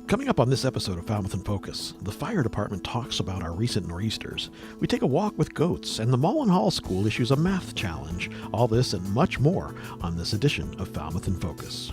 Coming up on this episode of Falmouth in Focus, the fire department talks about our recent nor'easters. We take a walk with goats, and the Mullen Hall School issues a math challenge. All this and much more on this edition of Falmouth in Focus.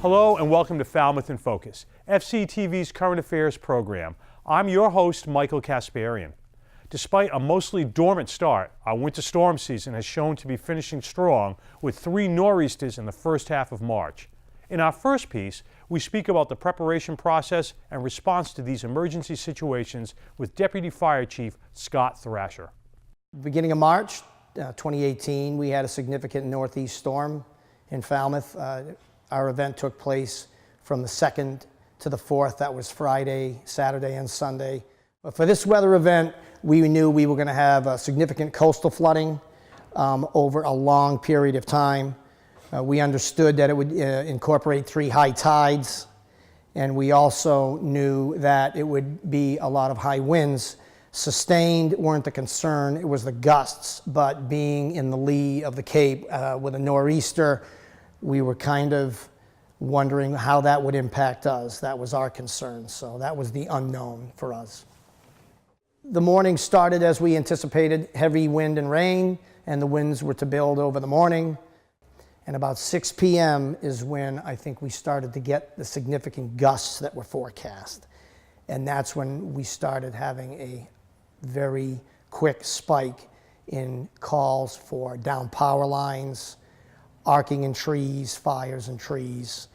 Hello and welcome to Falmouth in Focus, FCTV's current affairs program. I'm your host, Michael Kasparian. Despite a mostly dormant start, our winter storm season has shown to be finishing strong with 3 nor'easters in the first half of March. In our first piece, we speak about the preparation process and response to these emergency situations with Deputy Fire Chief Scott Thrasher. Beginning of March 2018, we had a significant northeast storm in Falmouth. Our event took place from the 2nd to the 4th. That was Friday, Saturday, and Sunday. But for this weather event, we knew we were going to have a significant coastal flooding over a long period of time. We understood that it would incorporate 3 high tides, and we also knew that it would be a lot of high winds. Sustained weren't the concern, it was the gusts, but being in the lee of the Cape with a nor'easter, we were kind of wondering how that would impact us. That was our concern, so that was the unknown for us. The morning started as we anticipated, heavy wind and rain, and the winds were to build over the morning. And about 6 p.m. is when I think we started to get the significant gusts that were forecast. And that's when we started having a very quick spike in calls for down power lines, arcing in trees, fires in trees.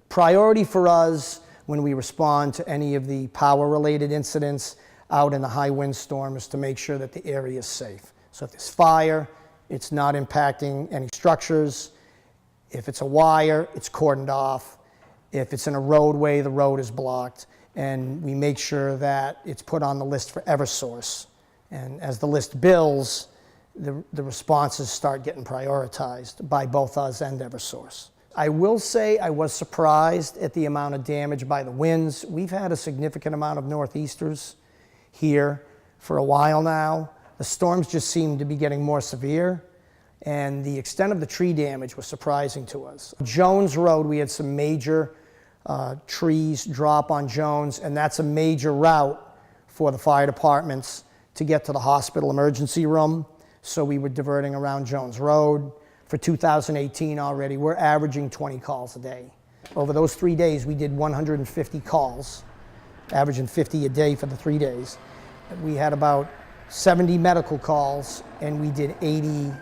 Priority for us when we respond to any of the power-related incidents out in the high wind storm is to make sure that the area is safe. So if there's fire, it's not impacting any structures. If it's a wire, it's cordoned off. If it's in a roadway, the road is blocked. And we make sure that it's put on the list for Eversource. And as the list builds, the responses start getting prioritized by both us and Eversource. I will say I was surprised at the amount of damage by the winds. We've had a significant amount of nor'easters here for a while now. The storms just seem to be getting more severe, and the extent of the tree damage was surprising to us. Jones Road, we had some major trees drop on Jones, and that's a major route for the fire departments to get to the hospital emergency room. So we were diverting around Jones Road. For 2018 already, we're averaging 20 calls a day. Over those 3 days, we did 150 calls, averaging 50 a day for the 3 days. We had about 70 medical calls, and we did 80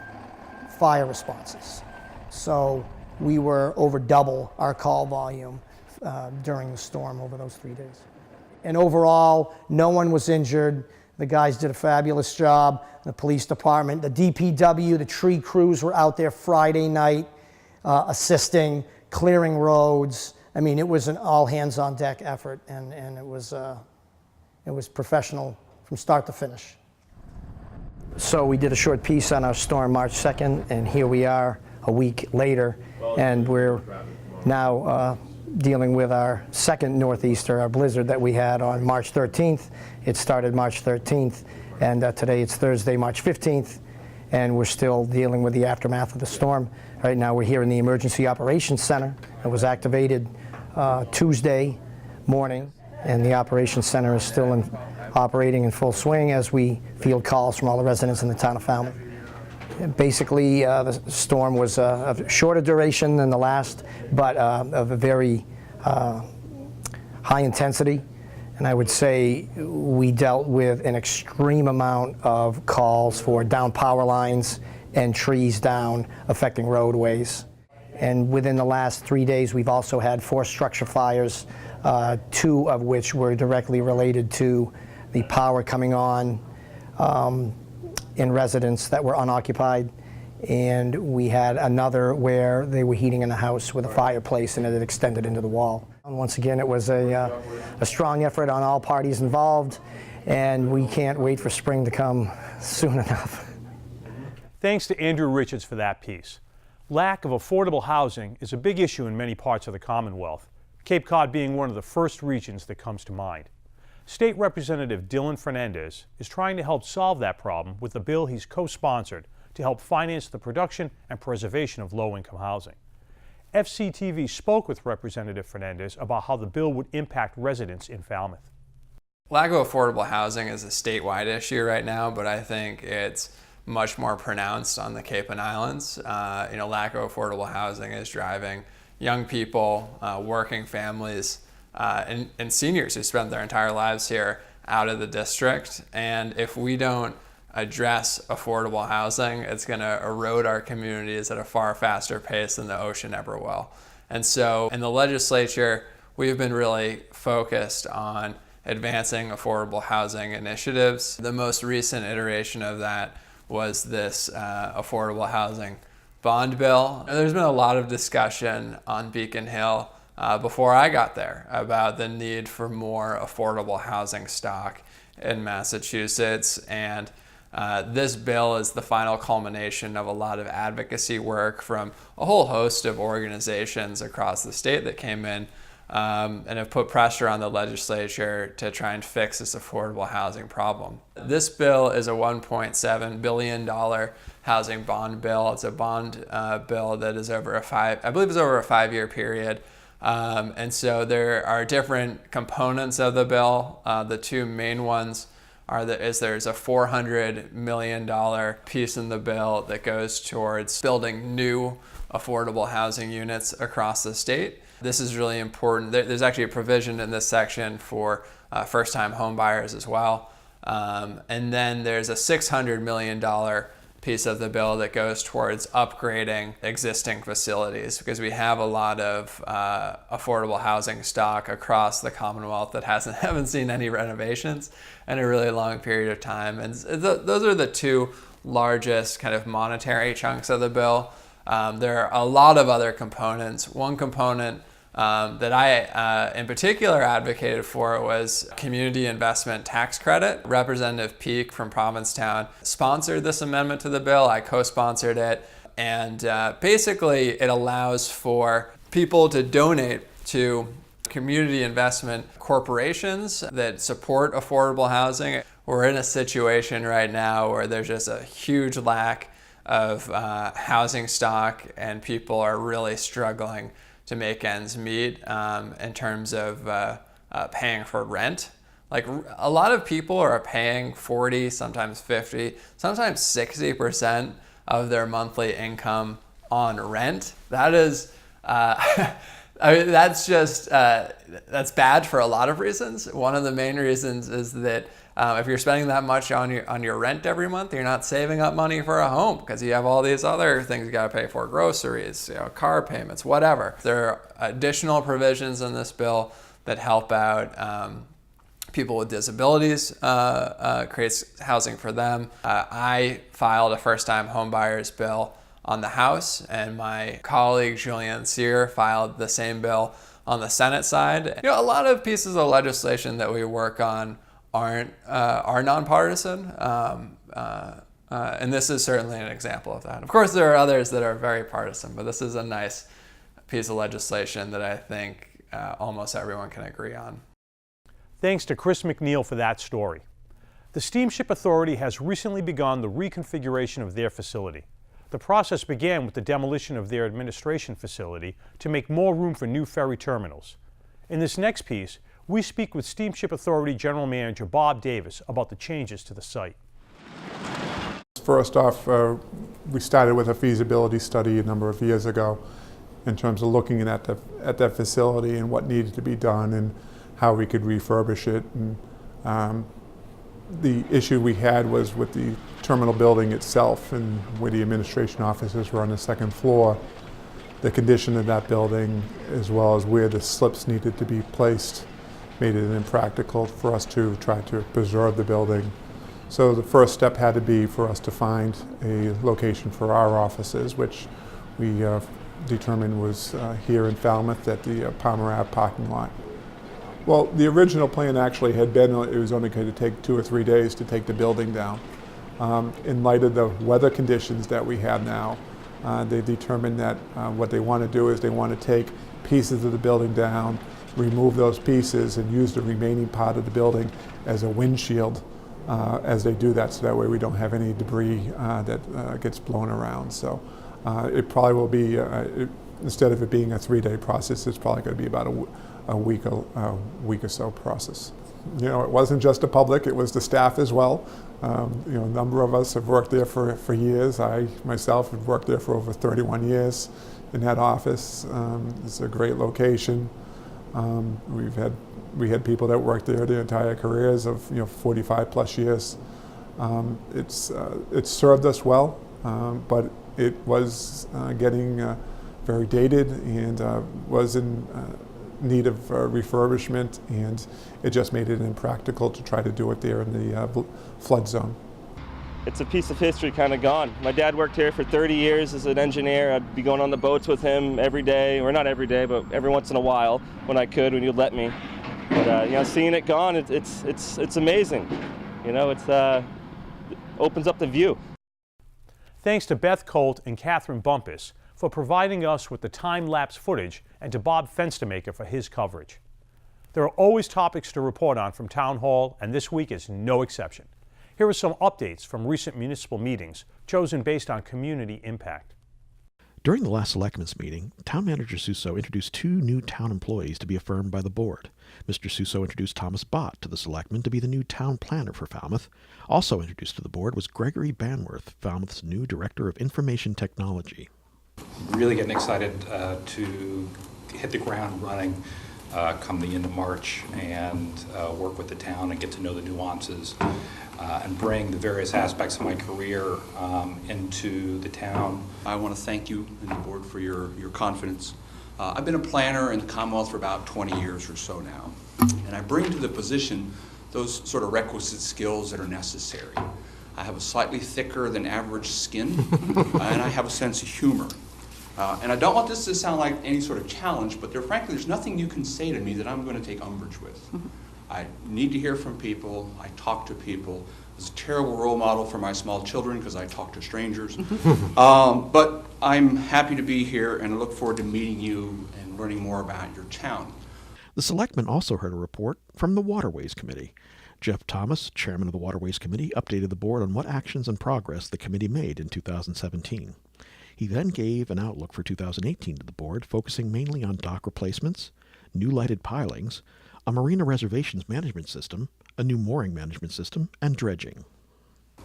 fire responses. So we were over double our call volume during the storm over those 3 days. And overall, no one was injured. The guys did a fabulous job. The police department, the DPW, the tree crews were out there Friday night assisting, clearing roads. I mean, it was an all-hands-on-deck effort, and it was professional from start to finish. So we did a short piece on our storm March 2nd, and here we are a week later, and we're now dealing with our second nor'easter, our blizzard that we had on March 13th. It started March 13th, and today it's Thursday, March 15th, and we're still dealing with the aftermath of the storm. Right now we're here in the Emergency Operations Center. It was activated Tuesday morning, and the Operations Center is still operating in full swing as we field calls from all the residents in the town of Falmouth. Basically, the storm was of shorter duration than the last, but of a very high intensity. And I would say we dealt with an extreme amount of calls for down power lines and trees down affecting roadways. And within the last 3 days, we've also had 4 structure fires, 2 of which were directly related to the power coming on in residents that were unoccupied, and we had another where they were heating in a house with a fireplace and it had extended into the wall. And once again, it was a strong effort on all parties involved, and we can't wait for spring to come soon enough. Thanks to Andrew Richards for that piece. Lack of affordable housing is a big issue in many parts of the Commonwealth, Cape Cod being one of the first regions that comes to mind. State Representative Dylan Fernandez is trying to help solve that problem with a bill he's co-sponsored to help finance the production and preservation of low-income housing. FCTV spoke with Representative Fernandez about how the bill would impact residents in Falmouth. Lack of affordable housing is a statewide issue right now, but I think it's much more pronounced on the Cape and Islands. Lack of affordable housing is driving young people, working families, and seniors who spent their entire lives here out of the district. And if we don't address affordable housing, it's going to erode our communities at a far faster pace than the ocean ever will. And so in the legislature, we've been really focused on advancing affordable housing initiatives. The most recent iteration of that was this affordable housing bond bill. There's been a lot of discussion on Beacon Hill before I got there about the need for more affordable housing stock in Massachusetts, and this bill is the final culmination of a lot of advocacy work from a whole host of organizations across the state that came in and have put pressure on the legislature to try and fix this affordable housing problem. This bill is a $1.7 billion housing bond bill. It's a bond bill that is over a 5-year period. And so there are different components of the bill. The two main ones there's a $400 million piece in the bill that goes towards building new affordable housing units across the state. This is really important. There's actually a provision in this section for first-time home buyers as well. And then there's a $600 million piece of the bill that goes towards upgrading existing facilities, because we have a lot of affordable housing stock across the Commonwealth that haven't seen any renovations in a really long period of time. And those are the two largest kind of monetary chunks of the bill. There are a lot of other components. One component that I in particular advocated for was community investment tax credit. Representative Peake from Provincetown sponsored this amendment to the bill. I co-sponsored it, and basically it allows for people to donate to community investment corporations that support affordable housing. We're in a situation right now where there's just a huge lack of housing stock, and people are really struggling to make ends meet in terms of paying for rent. Like, a lot of people are paying 40, sometimes 50, sometimes 60% of their monthly income on rent. That is, that's bad for a lot of reasons. One of the main reasons is that if you're spending that much on your rent every month, you're not saving up money for a home, because you have all these other things you got to pay for: groceries, car payments, whatever. There are additional provisions in this bill that help out people with disabilities, creates housing for them. I filed a first-time home buyers bill on the House, and my colleague Julianne Cyr filed the same bill on the Senate side. A lot of pieces of legislation that we work on are nonpartisan, and this is certainly an example of that. Of course, there are others that are very partisan, but this is a nice piece of legislation that I think almost everyone can agree on. Thanks to Chris McNeil for that story. The Steamship Authority has recently begun the reconfiguration of their facility. The process began with the demolition of their administration facility to make more room for new ferry terminals. In this next piece, we speak with Steamship Authority General Manager Bob Davis about the changes to the site. First off, we started with a feasibility study a number of years ago in terms of looking at that facility and what needed to be done and how we could refurbish it. And the issue we had was with the terminal building itself, and where the administration offices were on the second floor. The condition of that building, as well as where the slips needed to be placed, made it impractical for us to try to preserve the building. So the first step had to be for us to find a location for our offices, which we determined was here in Falmouth at the Palmer Ave parking lot. Well, the original plan actually had been it was only going to take 2 or 3 days to take the building down. In light of the weather conditions that we have now, they determined that what they want to do is they want to take pieces of the building down, remove those pieces, and use the remaining part of the building as a windshield as they do that, so that way we don't have any debris that gets blown around. So it probably will be, instead of it being a 3-day process, it's probably going to be about a week or so process. You know, it wasn't just the public, it was the staff as well. You know, a number of us have worked there for years. I myself have worked there for over 31 years in that office. It's a great location. We had people that worked there their entire careers of 45 plus years. It's served us well, but it was getting very dated and was in need of refurbishment, and it just made it impractical to try to do it there in the flood zone. It's a piece of history kind of gone. My dad worked here for 30 years as an engineer. I'd be going on the boats with him every day, or not every day, but every once in a while when I could, when he'd let me. But seeing it gone, it's amazing. It opens up the view. Thanks to Beth Colt and Catherine Bumpus for providing us with the time-lapse footage, and to Bob Fenstermaker for his coverage. There are always topics to report on from Town Hall, and this week is no exception. Here are some updates from recent municipal meetings, chosen based on community impact. During the last Selectmen's meeting, Town Manager Suso introduced 2 new town employees to be affirmed by the board. Mr. Suso introduced Thomas Bott to the Selectmen to be the new town planner for Falmouth. Also introduced to the board was Gregory Banworth, Falmouth's new Director of Information Technology. Really getting excited to hit the ground running come the end of March and work with the town and get to know the nuances and bring the various aspects of my career into the town. I want to thank you and the board for your confidence. I've been a planner in the Commonwealth for about 20 years or so now, and I bring to the position those sort of requisite skills that are necessary. I have a slightly thicker than average skin, and I have a sense of humor. And I don't want this to sound like any sort of challenge, but frankly, there's nothing you can say to me that I'm going to take umbrage with. I need to hear from people. I talk to people. It's a terrible role model for my small children because I talk to strangers. But I'm happy to be here, and I look forward to meeting you and learning more about your town. The Selectmen also heard a report from the Waterways Committee. Jeff Thomas, chairman of the Waterways Committee, updated the board on what actions and progress the committee made in 2017. He then gave an outlook for 2018 to the board, focusing mainly on dock replacements, new lighted pilings, a marina reservations management system, a new mooring management system, and dredging.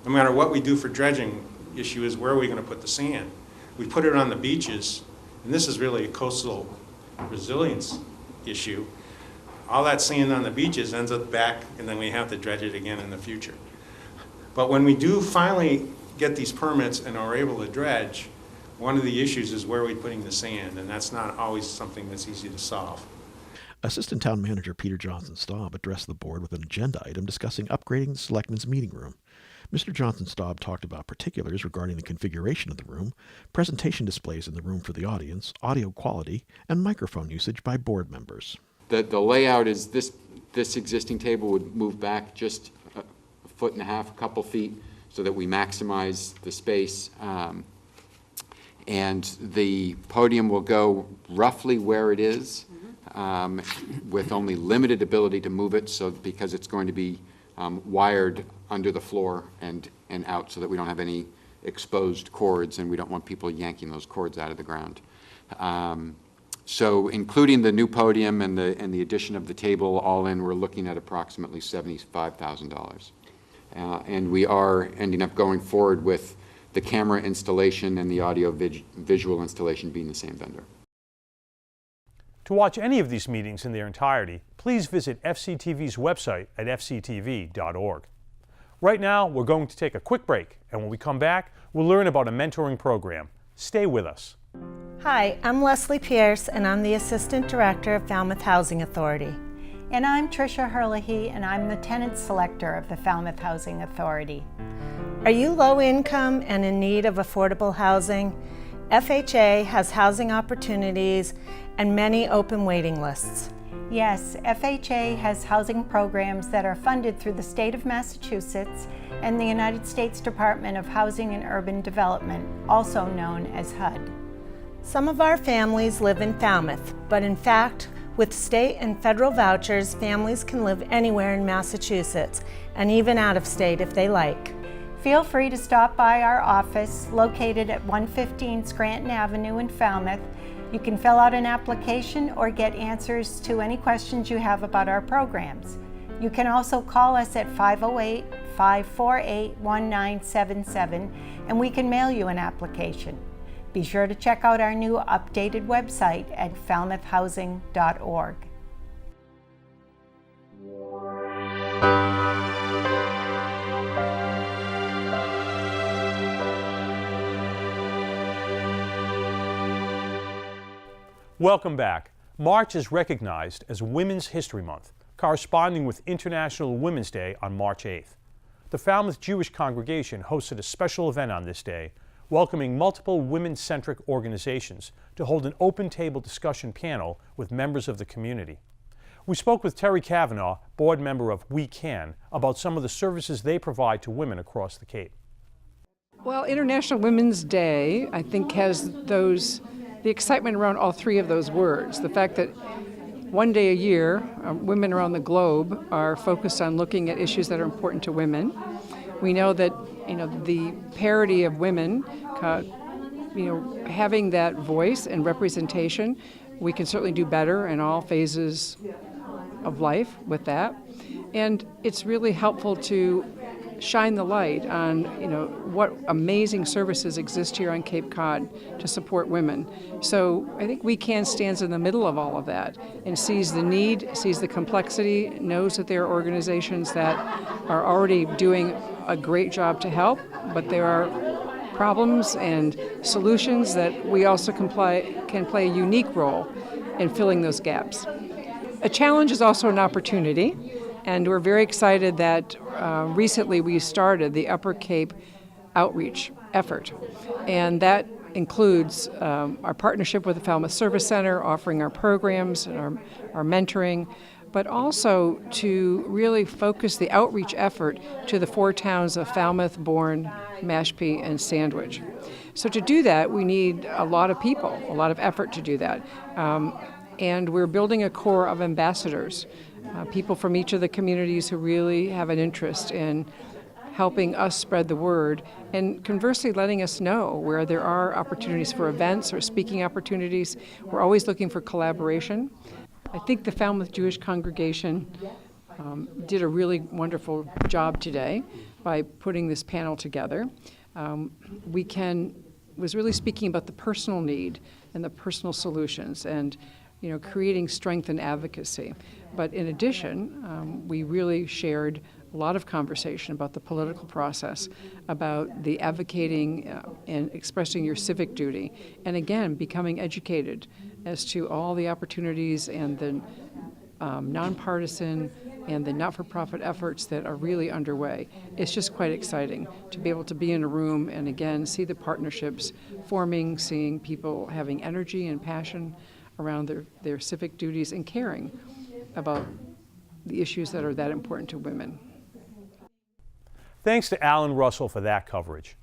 No matter what we do for dredging, the issue is where are we going to put the sand? We put it on the beaches, and this is really a coastal resilience issue. All that sand on the beaches ends up back, and then we have to dredge it again in the future. But when we do finally get these permits and are able to dredge, one of the issues is where are we putting the sand, and that's not always something that's easy to solve. Assistant Town Manager Peter Johnson-Staub addressed the board with an agenda item discussing upgrading the Selectmen's meeting room. Mr. Johnson-Staub talked about particulars regarding the configuration of the room, presentation displays in the room for the audience, audio quality, and microphone usage by board members. The layout is this existing table would move back just a foot and a half, a couple feet, so that we maximize the space. And the podium will go roughly where it is, with only limited ability to move it, so because it's going to be wired under the floor and out, so that we don't have any exposed cords, and we don't want people yanking those cords out of the ground. So including the new podium and the addition of the table, all in, we're looking at approximately $75,000. And we are ending up going forward with the camera installation and the audio visual installation being the same vendor. To watch any of these meetings in their entirety, please visit FCTV's website at fctv.org. Right now, we're going to take a quick break, and when we come back, we'll learn about a mentoring program. Stay with us. Hi, I'm Leslie Pierce, and I'm the Assistant Director of Falmouth Housing Authority. And I'm Tricia Herlihy, and I'm the Tenant Selector of the Falmouth Housing Authority. Are you low income and in need of affordable housing? FHA has housing opportunities and many open waiting lists. Yes, FHA has housing programs that are funded through the state of Massachusetts and the United States Department of Housing and Urban Development, also known as HUD. Some of our families live in Falmouth, but in fact, with state and federal vouchers, families can live anywhere in Massachusetts, and even out of state if they like. Feel free to stop by our office located at 115 Scranton Avenue in Falmouth. You can fill out an application or get answers to any questions you have about our programs. You can also call us at 508-548-1977 and we can mail you an application. Be sure to check out our new updated website at falmouthhousing.org. Welcome back. March is recognized as Women's History Month, corresponding with International Women's Day on March 8th. The Falmouth Jewish congregation hosted a special event on this day, welcoming multiple women-centric organizations to hold an open table discussion panel with members of the community. We spoke with Terry Kavanaugh, board member of We Can, about some of the services they provide to women across the Cape. Well, International Women's Day, I think, has the excitement around all three of those words. The fact that one day a year, women around the globe are focused on looking at issues that are important to women. We know that the parity of women, having that voice and representation, we can certainly do better in all phases of life with that. And it's really helpful to shine the light on what amazing services exist here on Cape Cod to support women. So I think We Can stands in the middle of all of that and sees the need, sees the complexity, knows that there are organizations that are already doing a great job to help, but there are problems and solutions that we also can play a unique role in filling those gaps. A challenge is also an opportunity, and we're very excited that recently we started the Upper Cape outreach effort, and that includes our partnership with the Falmouth Service Center, offering our programs and our mentoring, but also to really focus the outreach effort to the 4 towns of Falmouth, Bourne, Mashpee, and Sandwich. So to do that, we need a lot of people, a lot of effort to do that. And we're building a core of ambassadors, people from each of the communities who really have an interest in helping us spread the word, and conversely letting us know where there are opportunities for events or speaking opportunities. We're always looking for collaboration. I think the Falmouth Jewish congregation did a really wonderful job today by putting this panel together. We Can was really speaking about the personal need and the personal solutions and creating strength and advocacy. But in addition, we really shared a lot of conversation about the political process, about the advocating and expressing your civic duty, and again, becoming educated as to all the opportunities and the nonpartisan and the not-for-profit efforts that are really underway. It's just quite exciting to be able to be in a room and again see the partnerships forming, seeing people having energy and passion around their civic duties and caring about the issues that are that important to women. Thanks to Alan Russell for that coverage.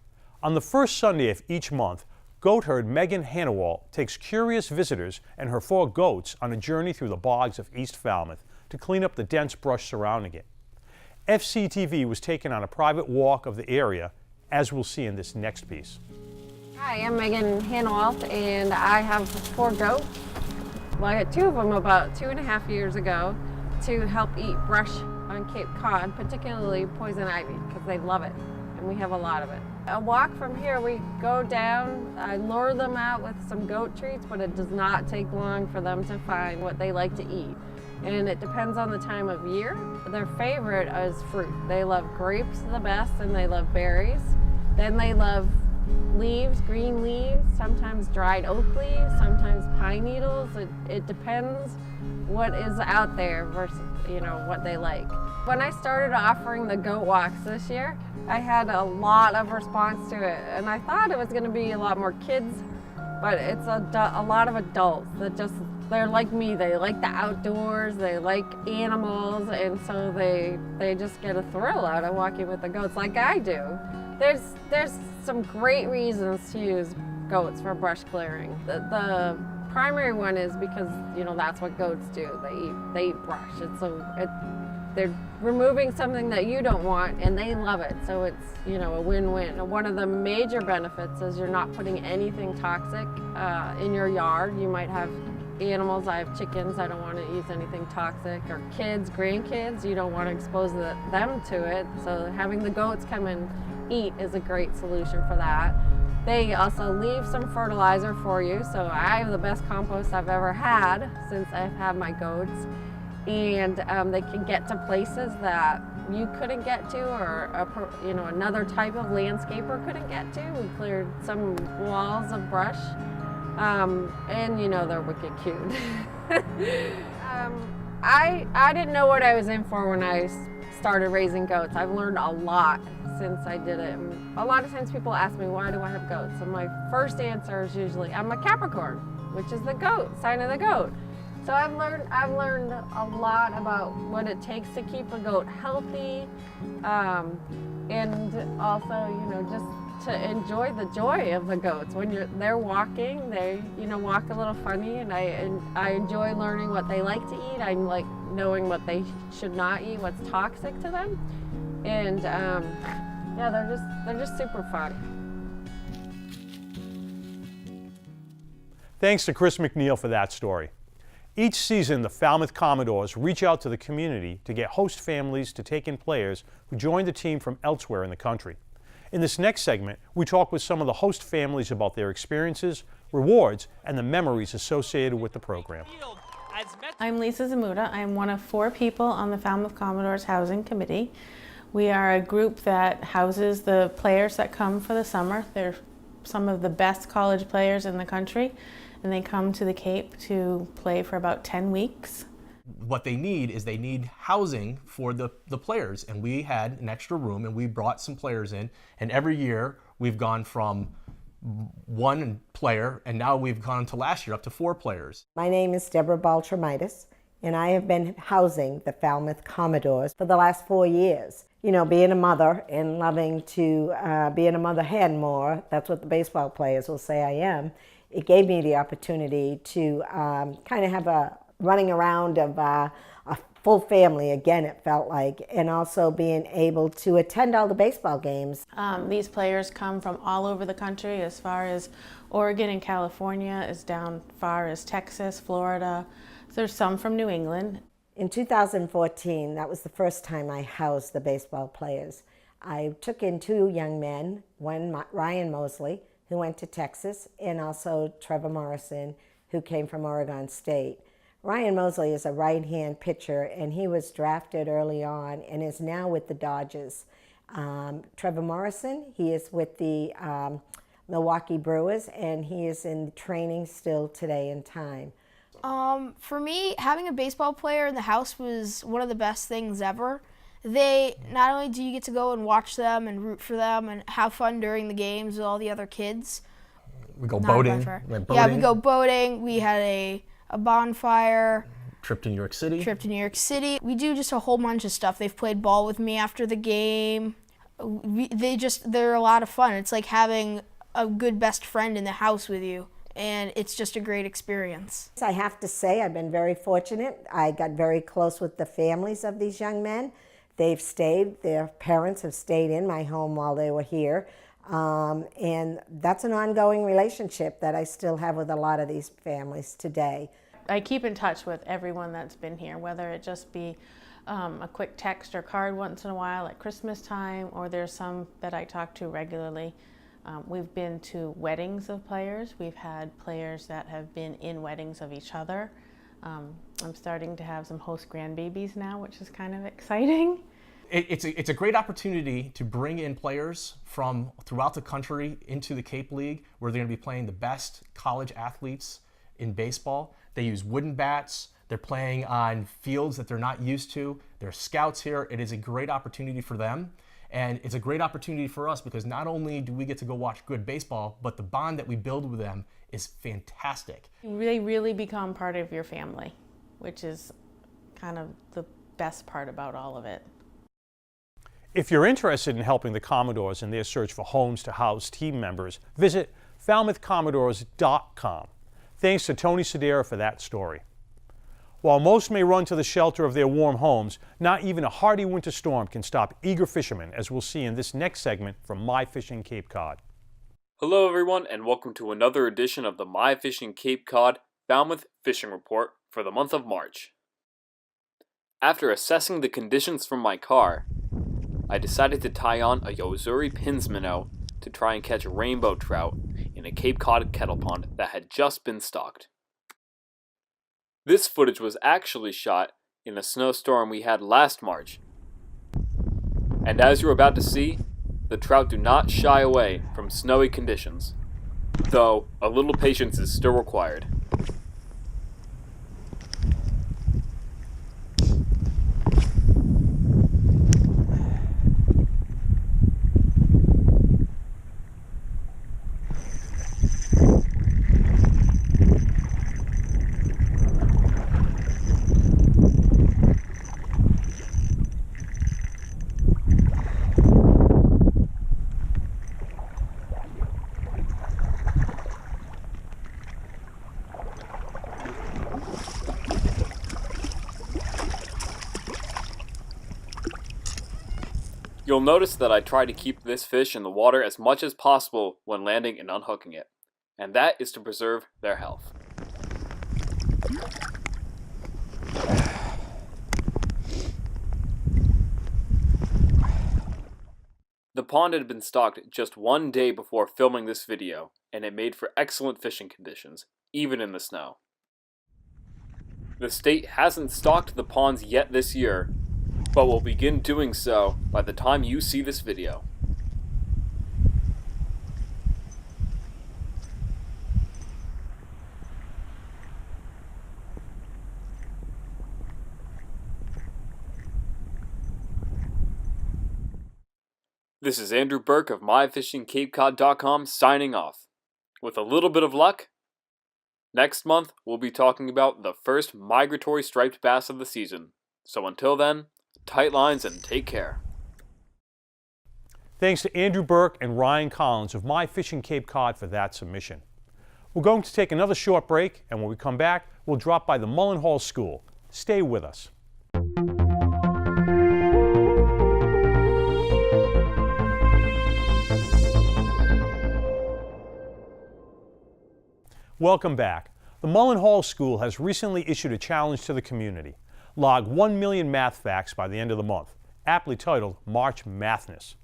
On the first Sunday of each month, goat herd Megan Hannawalt takes curious visitors and her 4 goats on a journey through the bogs of East Falmouth to clean up the dense brush surrounding it. FCTV was taken on a private walk of the area, as we'll see in this next piece. Hi, I'm Megan Hannawalt, and I have 4 goats. Well, I got 2 of them about 2.5 years ago to help eat brush on Cape Cod, particularly poison ivy, because they love it, and we have a lot of it. A walk from here, we go down, I lure them out with some goat treats, but it does not take long for them to find what they like to eat. And it depends on the time of year. Their favorite is fruit. They love grapes the best, and they love berries. Then they love leaves, green leaves, sometimes dried oak leaves, sometimes pine needles. It depends what is out there versus what they like. When I started offering the goat walks this year, I had a lot of response to it, and I thought it was going to be a lot more kids, but it's a lot of adults that just they're like me. They like the outdoors, they like animals, and so they just get a thrill out of walking with the goats like I do. There's some great reasons to use goats for brush clearing. The primary one is because, you know, that's what goats do. They eat brush. They're removing something that you don't want, and they love it. So it's, you know, a win-win. One of the major benefits is you're not putting anything toxic in your yard. You might have animals. I have chickens. I don't want to use anything toxic. Or kids, grandkids, you don't want to expose them to it. So having the goats come and eat is a great solution for that. They also leave some fertilizer for you. So I have the best compost I've ever had since I've had my goats. And they can get to places that you couldn't get to, or you know, another type of landscaper couldn't get to. We cleared some walls of brush, and you know, they're wicked cute. I didn't know what I was in for when I started raising goats. I've learned a lot since I did it. And a lot of times people ask me, why do I have goats? And my first answer is usually, I'm a Capricorn, which is the goat, sign of the goat. So I've learned a lot about what it takes to keep a goat healthy, and also, you know, just to enjoy the joy of the goats. When they're walking, they, you know, walk a little funny, and I enjoy learning what they like to eat. I like knowing what they should not eat, what's toxic to them, and yeah, they're just super fun. Thanks to Chris McNeil for that story. Each season, the Falmouth Commodores reach out to the community to get host families to take in players who join the team from elsewhere in the country. In this next segment, we talk with some of the host families about their experiences, rewards, and the memories associated with the program. I'm Lisa Zamuda. I'm one of 4 people on the Falmouth Commodores Housing Committee. We are a group that houses the players that come for the summer. They're some of the best college players in the country, and they come to the Cape to play for about 10 weeks. What they need is they need housing for the players, and we had an extra room and we brought some players in, and every year we've gone from 1 player, and now we've gone to last year up to 4 players. My name is Deborah Baltramitis, and I have been housing the Falmouth Commodores for the last 4 years. You know, being a mother and loving to be in a mother hen more, that's what the baseball players will say I am. It gave me the opportunity to kind of have a running around of a full family again, it felt like, and also being able to attend all the baseball games. These players come from all over the country, as far as Oregon and California, as down far as Texas, Florida. There's some from New England. In 2014, that was the first time I housed the baseball players. I took in 2 young men, one Ryan Mosley, who went to Texas, and also Trevor Morrison, who came from Oregon State. Ryan Mosley is a right-hand pitcher, and he was drafted early on and is now with the Dodgers. Trevor Morrison, he is with the Milwaukee Brewers, and he is in training still today in time. For me, having a baseball player in the house was one of the best things ever. They, not only do you get to go and watch them and root for them and have fun during the games with all the other kids. We go boating. Yeah, we go boating. We had a bonfire. Trip to New York City. We do just a whole bunch of stuff. They've played ball with me after the game. They're a lot of fun. It's like having a good best friend in the house with you, and it's just a great experience. I have to say I've been very fortunate. I got very close with the families of these young men. They've stayed, their parents have stayed in my home while they were here. And that's an ongoing relationship that I still have with a lot of these families today. I keep in touch with everyone that's been here, whether it just be a quick text or card once in a while at Christmas time, or there's some that I talk to regularly. We've been to weddings of players. We've had players that have been in weddings of each other. I'm starting to have some host grandbabies now, which is kind of exciting. It's a great opportunity to bring in players from throughout the country into the Cape League, where they're going to be playing the best college athletes in baseball. They use wooden bats. They're playing on fields that they're not used to. They're scouts here. It is a great opportunity for them. And it's a great opportunity for us because not only do we get to go watch good baseball, but the bond that we build with them is fantastic. They really become part of your family, which is kind of the best part about all of it. If you're interested in helping the Commodores in their search for homes to house team members, visit FalmouthCommodores.com. Thanks to Tony Sedera for that story. While most may run to the shelter of their warm homes, not even a hardy winter storm can stop eager fishermen, as we'll see in this next segment from My Fishing Cape Cod. Hello everyone, and welcome to another edition of the My Fishing Cape Cod Falmouth Fishing Report for the month of March. After assessing the conditions from my car, I decided to tie on a Yozuri Pins minnow to try and catch rainbow trout in a Cape Cod kettle pond that had just been stocked. This footage was actually shot in a snowstorm we had last March. And as you're about to see, the trout do not shy away from snowy conditions, though a little patience is still required. You'll notice that I try to keep this fish in the water as much as possible when landing and unhooking it, and that is to preserve their health. The pond had been stocked just one day before filming this video, and it made for excellent fishing conditions, even in the snow. The state hasn't stocked the ponds yet this year, but will begin doing so by the time you see this video. This is Andrew Burke of MyFishingCapeCod.com signing off. With a little bit of luck, next month we'll be talking about the first migratory striped bass of the season. So until then, tight lines and take care. Thanks to Andrew Burke and Ryan Collins of My Fishing Cape Cod for that submission. We're going to take another short break, and when we come back, we'll drop by the Mullen Hall School. Stay with us. Welcome back. The Mullen Hall School has recently issued a challenge to the community. Log 1 million math facts by the end of the month, aptly titled March Mathness.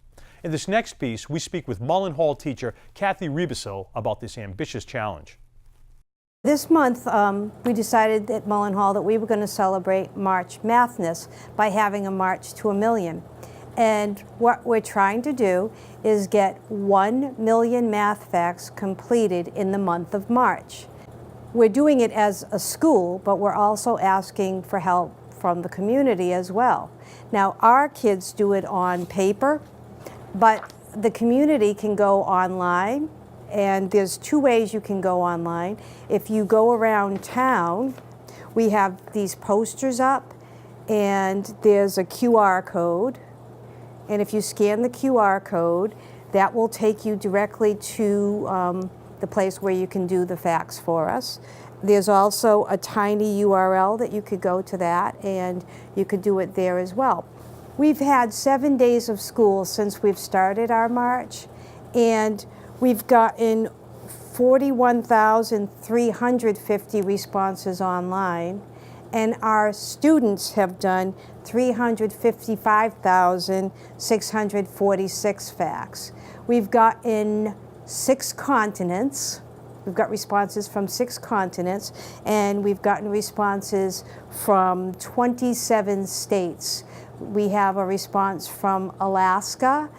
In this next piece, we speak with Mullen Hall teacher Kathy Rebusil about this ambitious challenge. This month, we decided at Mullen Hall that we were going to celebrate March Mathness by having a march to 1 million. And what we're trying to do is get 1 million math facts completed in the month of March. We're doing it as a school, but we're also asking for help from the community as well. Now, our kids do it on paper, but the community can go online, and there's 2 ways you can go online. If you go around town, we have these posters up, and there's a QR code, and if you scan the QR code, that will take you directly to the place where you can do the facts for us. There's also a tiny URL that you could go to that, and you could do it there as well. We've had 7 days of school since we've started our march, and we've gotten 41,350 responses online, and our students have done 355,646 facts. We've gotten 6 continents. We've got responses from 6 continents, and we've gotten responses from 27 states. We have a response from Alaska.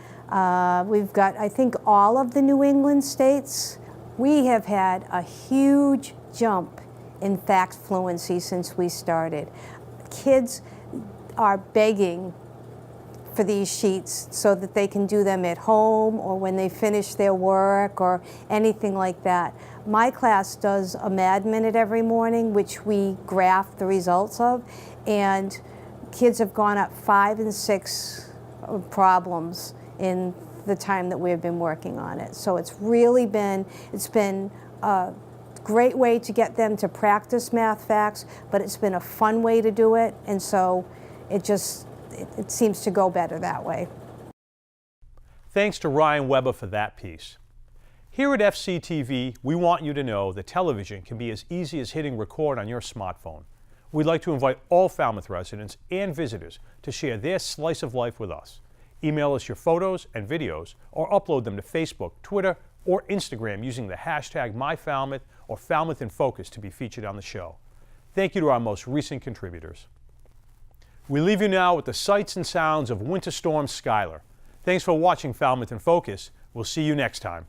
We've got, I think, all of the New England states. We have had a huge jump in fact fluency since we started. Kids are begging for these sheets so that they can do them at home or when they finish their work or anything like that. My class does a Mad Minute every morning, which we graph the results of, and kids have gone up 5 and 6 problems in the time that we've been working on it. So it's really been, a great way to get them to practice math facts, but it's been a fun way to do it, and so it seems to go better that way. Thanks to Ryan Weber for that piece. Here at FCTV, we want you to know that television can be as easy as hitting record on your smartphone. We'd like to invite all Falmouth residents and visitors to share their slice of life with us. Email us your photos and videos or upload them to Facebook, Twitter, or Instagram using the hashtag MyFalmouth or Falmouth in Focus to be featured on the show. Thank you to our most recent contributors. We leave you now with the sights and sounds of Winter Storm Skylar. Thanks for watching Falmouth in Focus. We'll see you next time.